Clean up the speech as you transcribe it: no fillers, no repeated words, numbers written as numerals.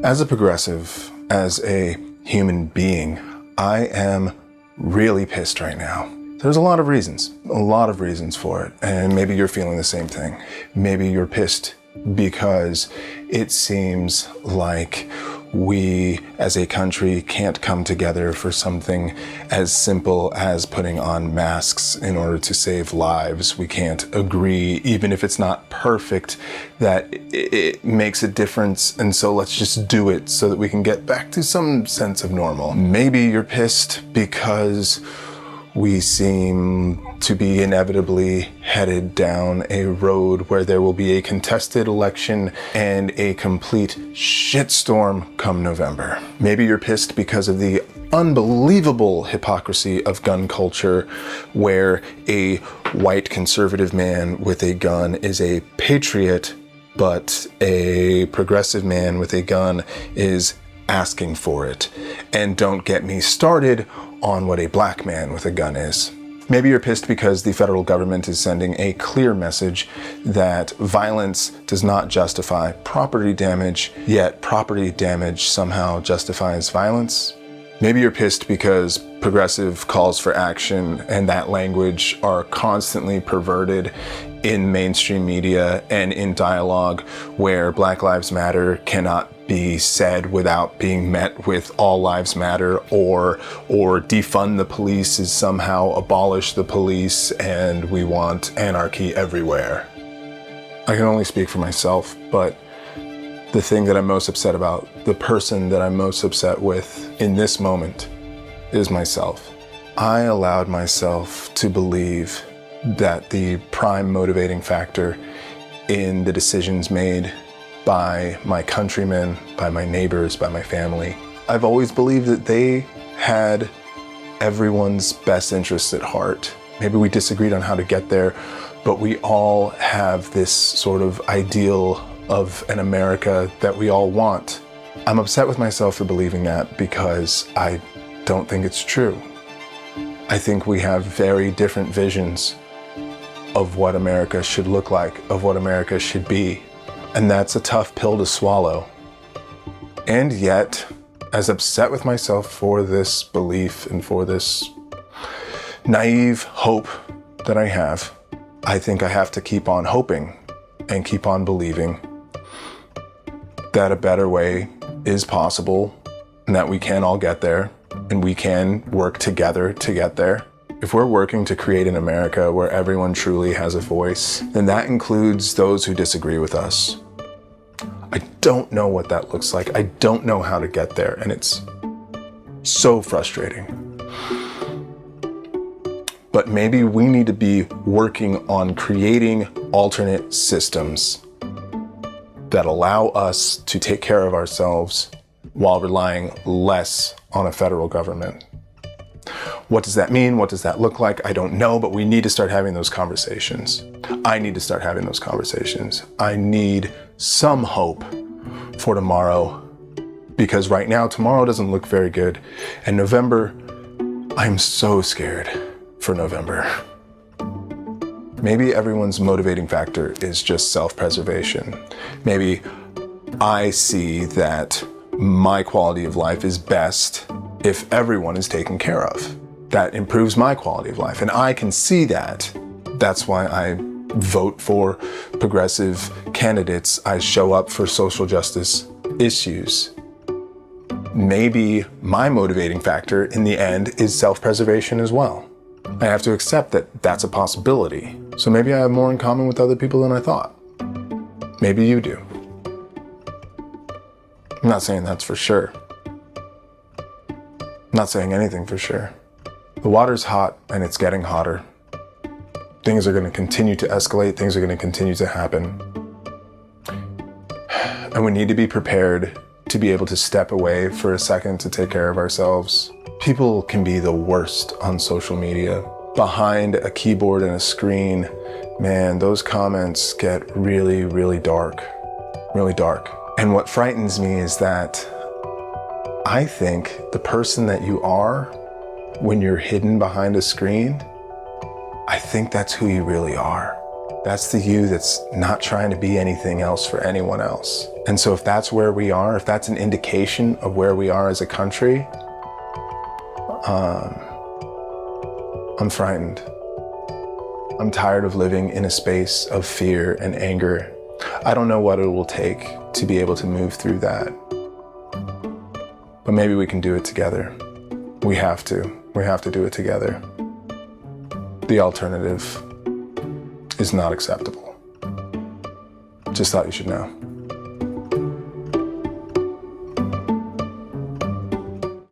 As a progressive, as a human being, I am really pissed right now. There's a lot of reasons for it. And maybe you're feeling the same thing. Maybe you're pissed because it seems like we as a country can't come together for something as simple as putting on masks in order to save lives. We can't agree, even if it's not perfect, that it makes a difference. And so let's just do it so that we can get back to some sense of normal. Maybe you're pissed because we seem to be inevitably headed down a road where there will be a contested election and a complete shitstorm come November. Maybe you're pissed because of the unbelievable hypocrisy of gun culture, where a white conservative man with a gun is a patriot, but a progressive man with a gun is asking for it. And don't get me started on what a black man with a gun is. Maybe you're pissed because the federal government is sending a clear message that violence does not justify property damage, yet property damage somehow justifies violence. Maybe you're pissed because progressive calls for action and that language are constantly perverted in mainstream media and in dialogue, where Black Lives Matter cannot be said without being met with all lives matter, or defund the police is somehow abolish the police and we want anarchy everywhere. I can only speak for myself, but the thing that I'm most upset about, the person that I'm most upset with in this moment is myself. I allowed myself to believe that the prime motivating factor in the decisions made by my countrymen, by my neighbors, by my family, I've always believed that they had everyone's best interests at heart. Maybe we disagreed on how to get there, but we all have this sort of ideal of an America that we all want. I'm upset with myself for believing that because I don't think it's true. I think we have very different visions of what America should look like, of what America should be. And that's a tough pill to swallow. And yet, as upset with myself for this belief and for this naive hope that I have, I think I have to keep on hoping and keep on believing that a better way is possible and that we can all get there and we can work together to get there. If we're working to create an America where everyone truly has a voice, then that includes those who disagree with us. I don't know what that looks like. I don't know how to get there, and it's so frustrating. But maybe we need to be working on creating alternate systems that allow us to take care of ourselves while relying less on a federal government. What does that mean? What does that look like? I don't know, but we need to start having those conversations. I need to start having those conversations. I need some hope for tomorrow, because right now, tomorrow doesn't look very good. And November, I'm so scared for November. Maybe everyone's motivating factor is just self-preservation. Maybe I see that my quality of life is best if everyone is taken care of. That improves my quality of life, and I can see that. That's why I vote for progressive candidates. I show up for social justice issues. Maybe my motivating factor in the end is self-preservation as well. I have to accept that that's a possibility. So maybe I have more in common with other people than I thought. Maybe you do. I'm not saying that's for sure. I'm not saying anything for sure. The water's hot and it's getting hotter. Things are going to continue to escalate. Things are going to continue to happen. And we need to be prepared to be able to step away for a second to take care of ourselves. People can be the worst on social media. Behind a keyboard and a screen, man, those comments get really, really dark. Really dark. And what frightens me is that I think the person that you are when you're hidden behind a screen, I think that's who you really are. That's the you that's not trying to be anything else for anyone else. And so if that's where we are, if that's an indication of where we are as a country, I'm frightened. I'm tired of living in a space of fear and anger. I don't know what it will take to be able to move through that. But maybe we can do it together. We have to. We have to do it together. The alternative is not acceptable. Just thought you should know.